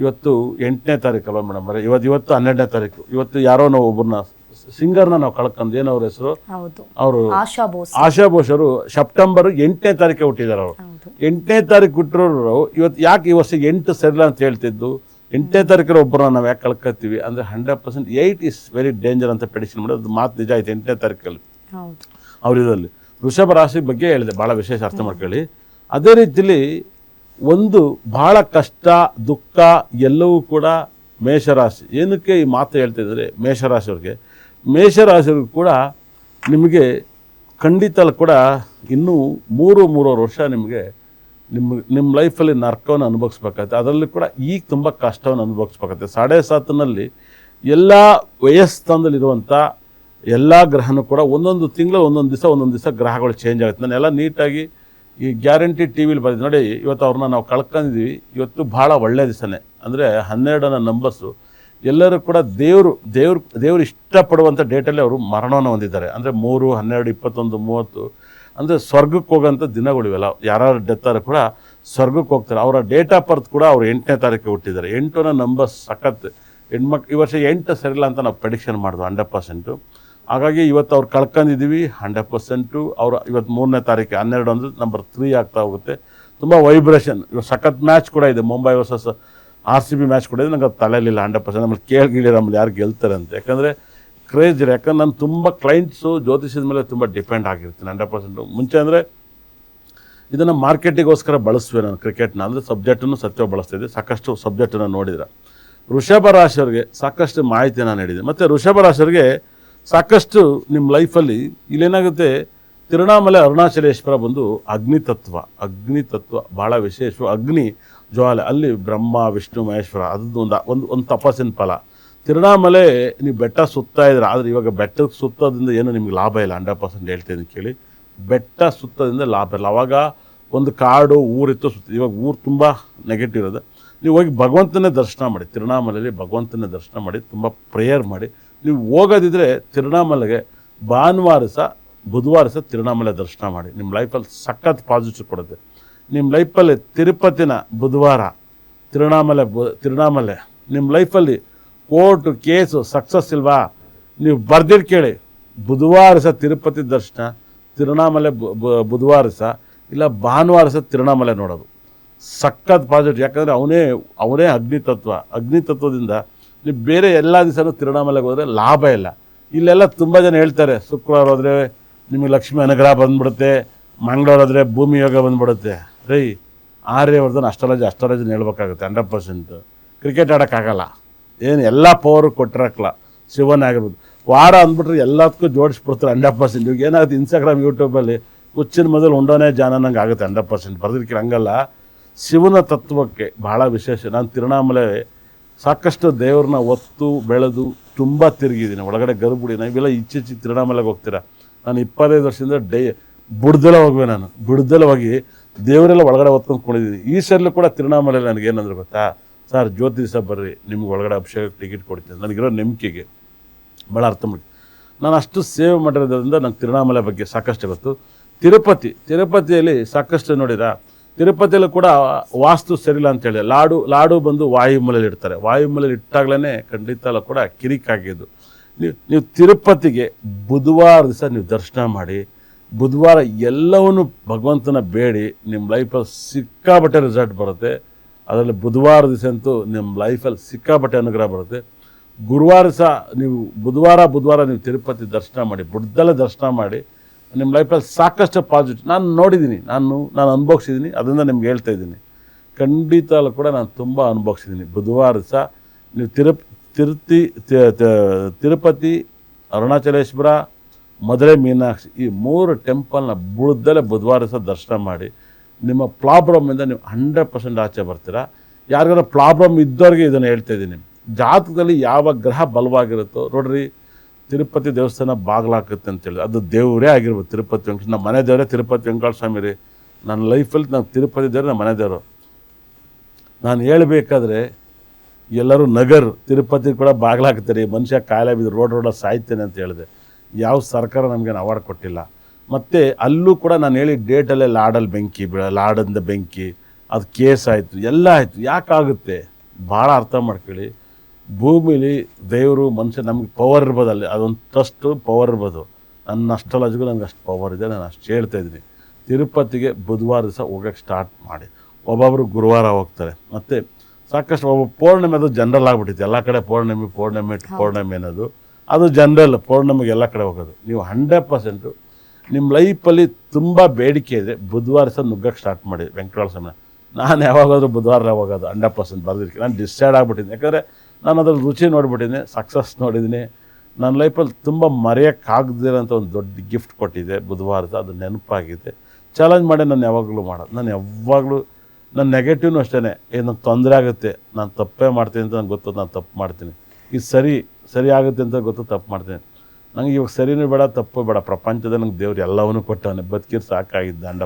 ಇವತ್ತು 8ನೇ ತಾರೀಕು ಅಲ್ವಾ ಮೇಡಮ್ ಅವರೇ? ಇವತ್ತು 12ನೇ ತಾರೀಕು. ಇವತ್ತು ಯಾರೋ ನಾವು ಒಬ್ಬರನ್ನ ಸಿಂಗರ್ನ ನಾವು ಕಳ್ಕೊಂಡು, ಏನೋ ಅವ್ರ ಹೆಸರು, ಅವರು ಆಶಾ ಬೋಸ್ ಅವರು ಸೆಪ್ಟೆಂಬರ್ 8ನೇ ತಾರೀಕೆ ಹುಟ್ಟಿದ್ದಾರೆ. ಅವರು 8ನೇ ತಾರೀಕು ಹುಟ್ಟಿರೋರು ಇವತ್ತು ಯಾಕೆ ಈ ವರ್ಷ 8 ಸರಿಲ್ಲ ಅಂತ ಹೇಳ್ತಿದ್ದು, 8ನೇ ತಾರೀಕರ ಒಬ್ಬರನ್ನ ನಾವು ಯಾಕೆ ಕಳ್ಕೊತೀವಿ ಅಂದರೆ 100% 8 ಇಸ್ ವೆರಿ ಡೇಂಜರ್ ಅಂತ ಪ್ರೆಡಿಕ್ಷನ್ ಮಾಡೋದು. ಅದು ಮಾತು ನಿಜ ಆಯ್ತು 8ನೇ ತಾರೀಕಲ್ಲಿ ಅವ್ರ ಇದರಲ್ಲಿ. ವೃಷಭ ರಾಶಿ ಬಗ್ಗೆ ಹೇಳಿದೆ, ಭಾಳ ವಿಶೇಷ ಅರ್ಥ ಮಾಡ್ಕೊಳ್ಳಿ. ಅದೇ ರೀತಿಲಿ ಒಂದು ಭಾಳ ಕಷ್ಟ ದುಃಖ ಎಲ್ಲವೂ ಕೂಡ ಮೇಷರಾಶಿ. ಏನಕ್ಕೆ ಈ ಮಾತು ಹೇಳ್ತಿದ್ದಾರೆ ಮೇಷರಾಶಿಯವ್ರಿಗೆ ಕೂಡ ನಿಮಗೆ ಖಂಡಿತ ಕೂಡ ಇನ್ನೂ 3.5 ವರ್ಷ ನಿಮಗೆ ನಿಮ್ಮ ಲೈಫಲ್ಲಿ ನರ್ಕವನ್ನು ಅನುಭವಿಸ್ಬೇಕಾಗತ್ತೆ. ಅದರಲ್ಲಿ ಕೂಡ ಈಗ ತುಂಬ ಕಷ್ಟವನ್ನು ಅನುಭವಿಸ್ಬೇಕಾಗತ್ತೆ. 7.5ನಲ್ಲಿ ಎಲ್ಲ ವಯಸ್ಸಾನದಲ್ಲಿರುವಂಥ ಎಲ್ಲ ಗ್ರಹನೂ ಕೂಡ ಒಂದೊಂದು ತಿಂಗಳು ಒಂದೊಂದು ದಿವಸ ಗ್ರಹಗಳು ಚೇಂಜ್ ಆಗುತ್ತೆ. ನಾನೆಲ್ಲ ನೀಟಾಗಿ ಈ ಗ್ಯಾರಂಟಿ ಟಿ ವಿಲಿ ಬಂದಿದ್ದು ನೋಡಿ. ಇವತ್ತು ಅವ್ರನ್ನ ನಾವು ಕಳ್ಕೊಂಡಿದ್ದೀವಿ. ಇವತ್ತು ಭಾಳ ಒಳ್ಳೆಯ ದಿವಸನೇ, ಅಂದರೆ 12ನ ನಂಬರ್ಸು. ಎಲ್ಲರೂ ಕೂಡ ದೇವರು ಇಷ್ಟಪಡುವಂಥ ಡೇಟಲ್ಲಿ ಅವರು ಮರಣವನ್ನು ಹೊಂದಿದ್ದಾರೆ. ಅಂದರೆ 3, 12, 21, 30 ಅಂದರೆ ಸ್ವರ್ಗಕ್ಕೆ ಹೋಗೋಂಥ ದಿನಗಳಿವೆಲ್ಲ. ಯಾರು ಡೆತ್ ಆದರೂ ಕೂಡ ಸ್ವರ್ಗಕ್ಕೆ ಹೋಗ್ತಾರೆ. ಅವರ ಡೇಟ್ ಆಫ್ ಬರ್ತ್ ಕೂಡ ಅವರು 8ನೇ ತಾರೀಕು ಹುಟ್ಟಿದ್ದಾರೆ. 8ನ ನಂಬರ್ಸ್ ಸಖತ್. ಹೆಣ್ಮಕ್ಳು ಈ ವರ್ಷ 8 ಸರಿಲ್ಲ ಅಂತ ನಾವು ಪ್ರೆಡಿಕ್ಷನ್ ಮಾಡಿದ್ವು 100%. ಹಾಗಾಗಿ ಇವತ್ತು ಅವ್ರು ಕಳ್ಕೊಂಡಿದ್ದೀವಿ 100%. ಅವರು ಇವತ್ತು 3ನೇ ತಾರೀಕು 12 ಅಂದರೆ ನಂಬರ್ 3 ಆಗ್ತಾ ಹೋಗುತ್ತೆ. ತುಂಬ ವೈಬ್ರೇಷನ್. ಇವಾಗ ಸಖತ್ ಮ್ಯಾಚ್ ಕೂಡ ಇದೆ, ಮುಂಬೈ ವರ್ಸಸ್ RCB ಮ್ಯಾಚ್ ಕೂಡ ಇದೆ. ನಂಗೆ ಅದು ತಲೆಯಲ್ಲಿಲ್ಲ 100%. ನಮ್ಮಲ್ಲಿ ಕೇಳಿಗಿಳಿ ನಮ್ಮಲ್ಲಿ ಯಾರು ಗೆಲ್ತಾರೆ ಅಂತ. ಯಾಕಂದರೆ ಕ್ರೇಜ್ ಇದೆ. ಯಾಕಂದ್ರೆ ನಾನು ತುಂಬ ಕ್ಲೈಂಟ್ಸು ಜ್ಯೋತಿಷದ ಮೇಲೆ ತುಂಬ ಡಿಪೆಂಡ್ ಆಗಿರ್ತೀನಿ 100%. ಮುಂಚೆ ಅಂದರೆ ಇದನ್ನು ಮಾರ್ಕೆಟಿಗೋಸ್ಕರ ಬಳಸುವೆ ನಾನು ಕ್ರಿಕೆಟ್ನ, ಅಂದರೆ ಸಬ್ಜೆಕ್ಟನ್ನು ಸತ್ಯ ಬಳಸ್ತಿದ್ದೆ. ಸಾಕಷ್ಟು ಸಬ್ಜೆಕ್ಟನ್ನು ನೋಡಿದ್ರೆ ವೃಷಭ ರಾಶಿಯವರಿಗೆ ಸಾಕಷ್ಟು ಮಾಹಿತಿ ನಾನು ಹೇಳಿದೆ. ಮತ್ತು ವೃಷಭ ರಾಶಿಯವರಿಗೆ ಸಾಕಷ್ಟು ನಿಮ್ಮ ಲೈಫಲ್ಲಿ ಇಲ್ಲೇನಾಗುತ್ತೆ, ತಿರುಣಾಮಲೆ ಅರುಣಾಚಲೇಶ್ವರ ಬಂದು ಅಗ್ನಿತತ್ವ ಭಾಳ ವಿಶೇಷ. ಅಗ್ನಿ ಜ್ವಾಲೆ, ಅಲ್ಲಿ ಬ್ರಹ್ಮ ವಿಷ್ಣು ಮಹೇಶ್ವರ, ಅದು ಒಂದು ತಪಸ್ಸಿನ ಫಲ. ತಿರುಣಾಮಲೆ ನೀವು ಬೆಟ್ಟ ಸುತ್ತಾ ಇದ್ರೆ, ಆದರೆ ಇವಾಗ ಬೆಟ್ಟಕ್ಕೆ ಸುತ್ತೋದ್ರಿಂದ ಏನು ನಿಮ್ಗೆ ಲಾಭ ಇಲ್ಲ 100% ಹೇಳ್ತೀನಿ ಕೇಳಿ. ಬೆಟ್ಟ ಸುತ್ತೋದ್ರಿಂದ ಲಾಭ ಇಲ್ಲ. ಅವಾಗ ಒಂದು ಕಾಡು ಊರಿತ್ತು ಇವಾಗ ಊರು ತುಂಬ ನೆಗೆಟಿವ್ ಇರೋದು. ನೀವು ಹೋಗಿ ಭಗವಂತನೇ ದರ್ಶನ ಮಾಡಿ, ತಿರುಣಾಮಲೆಯಲ್ಲಿ ಭಗವಂತನೇ ದರ್ಶನ ಮಾಡಿ, ತುಂಬ ಪ್ರೇಯರ್ ಮಾಡಿ. ನೀವು ಹೋಗೋದಿದ್ರೆ ತಿರುಣಾಮಲೆಗೆ ಭಾನುವಾರ ಸಹ ಬುಧವಾರ ಸಹ ತಿರುಣಾಮಲೆ ದರ್ಶನ ಮಾಡಿ. ನಿಮ್ಮ ಲೈಫಲ್ಲಿ ಸಖತ್ ಪಾಸಿಟಿವ್ ಕೊಡುತ್ತೆ. ನಿಮ್ಮ ಲೈಫಲ್ಲಿ ತಿರುಪತಿನ ಬುಧವಾರ, ತಿರುಣಾಮಲೆ ನಿಮ್ಮ ಲೈಫಲ್ಲಿ ಕೋರ್ಟು ಕೇಸು ಸಕ್ಸಸ್ ಇಲ್ವಾ, ನೀವು ಬರ್ದಿರ್ ಕೇಳಿ. ಬುಧವಾರ ಸಹ ತಿರುಪತಿ ದರ್ಶನ, ತಿರುಣಾಮಲೆ ಬುಧವಾರ ಸಹ, ಇಲ್ಲ ಭಾನುವಾರ ಸಹ ತಿರುಣಾಮಲೆ ನೋಡೋದು ಸಖತ್ ಪಾಸಿಟಿವ್. ಯಾಕಂದರೆ ಅವನೇ ಅಗ್ನಿತತ್ವದಿಂದ ನೀವು ಬೇರೆ ಎಲ್ಲ ದಿವಸನೂ ತಿರುಣಾಮಲೆಗೆ ಹೋದರೆ ಲಾಭ ಇಲ್ಲ. ಇಲ್ಲೆಲ್ಲ ತುಂಬ ಜನ ಹೇಳ್ತಾರೆ, ಶುಕ್ರವಾರ ಹೋದರೆ ನಿಮಗೆ ಲಕ್ಷ್ಮಿ ಅನುಗ್ರಹ ಬಂದ್ಬಿಡುತ್ತೆ, ಮಂಗಳವಾರ ಹೋದರೆ ಭೂಮಿ ಯೋಗ ಬಂದ್ಬಿಡುತ್ತೆ. ಆರ್ಯವರ್ಧನ್ ಅಷ್ಟರಾಜನ ಹೇಳ್ಬೇಕಾಗುತ್ತೆ 100%. ಕ್ರಿಕೆಟ್ ಆಡೋಕ್ಕಾಗಲ್ಲ, ಏನು ಎಲ್ಲ ಪವರು ಕೊಟ್ಟಿರಕ್ಕಲ್ಲ. ಶಿವನೇ ಆಗಿರ್ಬೋದು, ವಾರ ಅಂದ್ಬಿಟ್ರೆ ಎಲ್ಲದಕ್ಕೂ ಜೋಡಿಸ್ಬಿಡ್ತಾರೆ 100%. ಇವಾಗ ಏನಾಗುತ್ತೆ, ಇನ್ಸ್ಟಾಗ್ರಾಮ್ ಯೂಟ್ಯೂಬಲ್ಲಿ ಹುಚ್ಚಿನ ಮೊದಲು ಉಂಡೋನೇ ಜಾನ ನಂಗೆ ಆಗುತ್ತೆ 100%. ಬರ್ದಿರ್ಕಿಲ್ಲ, ಹಂಗಲ್ಲ. ಶಿವನ ತತ್ವಕ್ಕೆ ಭಾಳ ವಿಶೇಷ. ನಾನು ತಿರುಣಾಮಲೆ ಸಾಕಷ್ಟು ದೇವ್ರನ್ನ ಒತ್ತು ಬೆಳೆದು ತುಂಬ ತಿರುಗಿದ್ದೀನಿ. ಒಳಗಡೆ ಗರ್ಭಗುಡಿ, ನಾವೆಲ್ಲ ಇಚ್ಛೆ ತಿರುಣಾಮಲೆಗೆ ಹೋಗ್ತೀರಾ. ನಾನು 25 ವರ್ಷದಿಂದ ಬಿಡ್ದೆಲ್ಲ ಹೋಗಿ ದೇವರೆಲ್ಲ ಒಳಗಡೆ ಹೊತ್ಕೊಂಡ್ಕೊಂಡಿದ್ದೀನಿ. ಈ ಸರಿಲೂ ಕೂಡ ತಿರುಣಾಮಲೆಯಲ್ಲಿ ನನಗೇನಂದ್ರೆ ಗೊತ್ತಾ, ಸರ್ ಜ್ಯೋತಿಷ ಬರ್ರಿ, ನಿಮ್ಗೆ ಒಳಗಡೆ ಅಭಿಷೇಕಕ್ಕೆ ಟಿಕೆಟ್ ಕೊಡ್ತೀನಿ. ನನಗಿರೋ ನಂಬಿಕೆಗೆ ಭಾಳ ಅರ್ಥ ಮಾಡಿ ನಾನು ಅಷ್ಟು ಸೇವೆ ಮಾಡಿರೋದ್ರಿಂದ ನಂಗೆ ತಿರುಣಾಮಲೆ ಬಗ್ಗೆ ಸಾಕಷ್ಟು ಗೊತ್ತು. ತಿರುಪತಿಯಲ್ಲಿ ಸಾಕಷ್ಟು ನೋಡಿರಾ, ತಿರುಪತಿಯಲ್ಲೂ ಕೂಡ ವಾಸ್ತು ಸರಿಯಿಲ್ಲ ಅಂತೇಳಿ ಲಾಡು ಬಂದು ವಾಯುಮೂಲೆಯಲ್ಲಿ ಇಡ್ತಾರೆ. ವಾಯುಮೂಲೆಯಲ್ಲಿ ಇಟ್ಟಾಗಲೇ ಖಂಡಿತ ಕೂಡ ಕಿರಿಕಾಗಿದ್ದು. ನೀವು ತಿರುಪತಿಗೆ ಬುಧವಾರ ದಿವಸ ನೀವು ದರ್ಶನ ಮಾಡಿ, ಬುಧವಾರ ಎಲ್ಲವನ್ನೂ ಭಗವಂತನ ಬೇಡಿ, ನಿಮ್ಮ ಲೈಫಲ್ಲಿ ಸಿಕ್ಕಾಬಟ್ಟೆ ರಿಸಲ್ಟ್ ಬರುತ್ತೆ. ಅದರಲ್ಲಿ ಬುಧವಾರ ದಿವಸ ಅಂತೂ ನಿಮ್ಮ ಲೈಫಲ್ಲಿ ಸಿಕ್ಕಾಬಟ್ಟೆ ಅನುಗ್ರಹ ಬರುತ್ತೆ. ಗುರುವಾರ ಸಹ ನೀವು ಬುಧವಾರ ನೀವು ತಿರುಪತಿ ದರ್ಶನ ಮಾಡಿ, ಬುಡದಲ್ಲೇ ದರ್ಶನ ಮಾಡಿ, ನಿಮ್ಮ ಲೈಫಲ್ಲಿ ಸಾಕಷ್ಟು ಪಾಸಿಟಿವ್ ನಾನು ನೋಡಿದ್ದೀನಿ, ನಾನು ಅನುಭವಿಸಿದ್ದೀನಿ. ಅದರಿಂದ ನಿಮ್ಗೆ ಹೇಳ್ತಾ ಇದ್ದೀನಿ, ಖಂಡಿತ ಕೂಡ ನಾನು ತುಂಬ ಅನುಭವಿಸಿದ್ದೀನಿ. ಬುಧವಾರ ಸಹ ನೀವು ತಿರುಪತಿ, ಅರುಣಾಚಲೇಶ್ವರ, ಮಧುರೆ ಮೀನಾಕ್ಷಿ, ಈ 3 ಟೆಂಪಲ್ನ ಬುಡದಲ್ಲೇ ಬುಧವಾರ ಸಹ ದರ್ಶನ ಮಾಡಿ, ನಿಮ್ಮ ಪ್ರಾಬ್ಲಮಿಂದ ನೀವು 100% ಆಚೆ ಬರ್ತೀರಾ. ಯಾರಿಗಾರ ಪ್ರಾಬ್ಲಮ್ ಇದ್ದವ್ರಿಗೆ ಇದನ್ನು ಹೇಳ್ತಾ ಇದ್ದೀನಿ. ಜಾತಕದಲ್ಲಿ ಯಾವ ಗ್ರಹ ಬಲವಾಗಿರುತ್ತೋ ನೋಡ್ರಿ, ತಿರುಪತಿ ದೇವಸ್ಥಾನ ಬಾಗಿಲಾಕುತ್ತೆ ಅಂತೇಳಿ, ಅದು ದೇವರೇ ಆಗಿರ್ಬೋದು. ತಿರುಪತಿ ವೆಂಕಟ ನಮ್ಮ ಮನೆ ದೇವರೇ ತಿರುಪತಿ ವೆಂಕಟ ಸ್ವಾಮಿ ರೀ. ನನ್ನ ಲೈಫಲ್ಲಿ ನಾನು ತಿರುಪತಿ ದೇವರು ನಮ್ಮ ಮನೆ ದೇವರು. ನಾನು ಹೇಳಬೇಕಾದ್ರೆ ಎಲ್ಲರೂ ತಿರುಪತಿ ಕೂಡ ಬಾಗಿಲಾಕ್ತಾರೆ, ಮನುಷ್ಯ ಕಾಯಿಲೆ ಬಿದ್ದು ರೋಡ್ ಸಾಯ್ತೇನೆ ಅಂತ ಹೇಳಿದೆ. ಯಾವ ಸರ್ಕಾರ ನಮಗೇನು ಅವಾರ್ಡ್ ಕೊಟ್ಟಿಲ್ಲ. ಮತ್ತು ಅಲ್ಲೂ ಕೂಡ ನಾನು ಹೇಳಿ ಡೇಟಲ್ಲೇ ಲಾಡಲ್ಲಿ ಬೆಂಕಿ, ಲಾಡಂದ ಬೆಂಕಿ, ಅದು ಕೇಸ್ ಆಯಿತು, ಎಲ್ಲ ಆಯಿತು. ಯಾಕಾಗುತ್ತೆ? ಭಾಳ ಅರ್ಥ ಮಾಡ್ಕೊಳ್ಳಿ. ಭೂಮಿಲಿ ದೇವರು ಮನುಷ್ಯ ನಮ್ಗೆ ಪವರ್ ಇರ್ಬೋದು, ಅಲ್ಲಿ ಅದೊಂದು ಟ್ರಸ್ಟು ಪವರ್ ಇರ್ಬೋದು. ನನ್ನ ಅಸ್ಟ್ರಾಲಜಿಗೂ ನನಗೆ ಅಷ್ಟು ಪವರ್ ಇದೆ, ನಾನು ಅಷ್ಟು ಹೇಳ್ತಾ ಇದ್ದೀನಿ. ತಿರುಪತಿಗೆ ಬುಧವಾರ ದಿವಸ ಹೋಗೋಕ್ಕೆ ಸ್ಟಾರ್ಟ್ ಮಾಡಿ. ಒಬ್ಬೊಬ್ಬರು ಗುರುವಾರ ಹೋಗ್ತಾರೆ. ಮತ್ತು ಸಾಕಷ್ಟು ಒಬ್ಬ ಪೌರ್ಣಿಮೆ ಅದು ಜನರಲ್ ಆಗಿಬಿಟ್ಟಿದೆ ಎಲ್ಲ ಕಡೆ. ಪೌರ್ಣಿಮೆ ಅನ್ನೋದು ಅದು ಜನರಲ್. ಪೌರ್ಣಿಮೆಗೆ ಎಲ್ಲ ಕಡೆ ಹೋಗೋದು. ನೀವು 100% ನಿಮ್ಮ ಲೈಫಲ್ಲಿ ತುಂಬ ಬೇಡಿಕೆ ಇದೆ, ಬುಧವಾರ ದಿವಸ ನುಗ್ಗಕ್ಕೆ ಸ್ಟಾರ್ಟ್ ಮಾಡಿ ವೆಂಕಟೇಶ್ವರ ಸ್ವಾಮಿನ. ನಾನು ಯಾವಾಗಾದರೂ ಬುಧವಾರ ಹೋಗೋದು 100% ಬರೆದಿರ್ತೀನಿ. ನಾನು ಡಿಸೈಡ್ ಆಗಿಬಿಟ್ಟಿದ್ದೀನಿ. ಯಾಕಂದರೆ ನಾನು ಅದ್ರ ರುಚಿ ನೋಡಿಬಿಟ್ಟಿದ್ದೀನಿ, ಸಕ್ಸಸ್ ನೋಡಿದ್ದೀನಿ. ನನ್ನ ಲೈಫಲ್ಲಿ ತುಂಬ ಮರೆಯೋಕ್ಕಾಗದಿರೋಂಥ ಒಂದು ದೊಡ್ಡ ಗಿಫ್ಟ್ ಕೊಟ್ಟಿದೆ ಬುಧವಾರದ. ಅದು ನೆನಪಾಗಿದೆ. ಚಾಲೆಂಜ್ ಮಾಡಿ ನಾನು ಯಾವಾಗಲೂ ಮಾಡೋದು. ನಾನು ಯಾವಾಗಲೂ ನನ್ನ ನೆಗೆಟಿವ್ನು ಅಷ್ಟೇ. ನನಗೆ ತೊಂದರೆ ಆಗುತ್ತೆ, ನಾನು ತಪ್ಪೇ ಮಾಡ್ತೀನಿ ಅಂತ ನಂಗೆ ಗೊತ್ತು, ನಾನು ತಪ್ಪು ಮಾಡ್ತೀನಿ. ಇದು ಸರಿ ಆಗುತ್ತೆ ಅಂತ ಗೊತ್ತು, ತಪ್ಪು ಮಾಡ್ತೀನಿ. ನನಗೆ ಇವಾಗ ಸರಿನೂ ಬೇಡ, ತಪ್ಪು ಬೇಡ. ಪ್ರಪಂಚದ ನಂಗೆ ದೇವ್ರು ಎಲ್ಲವನ್ನೂ ಕೊಟ್ಟವನೇ, ಬದುಕಿರ್ ಸಾಕಾಗಿದ್ದ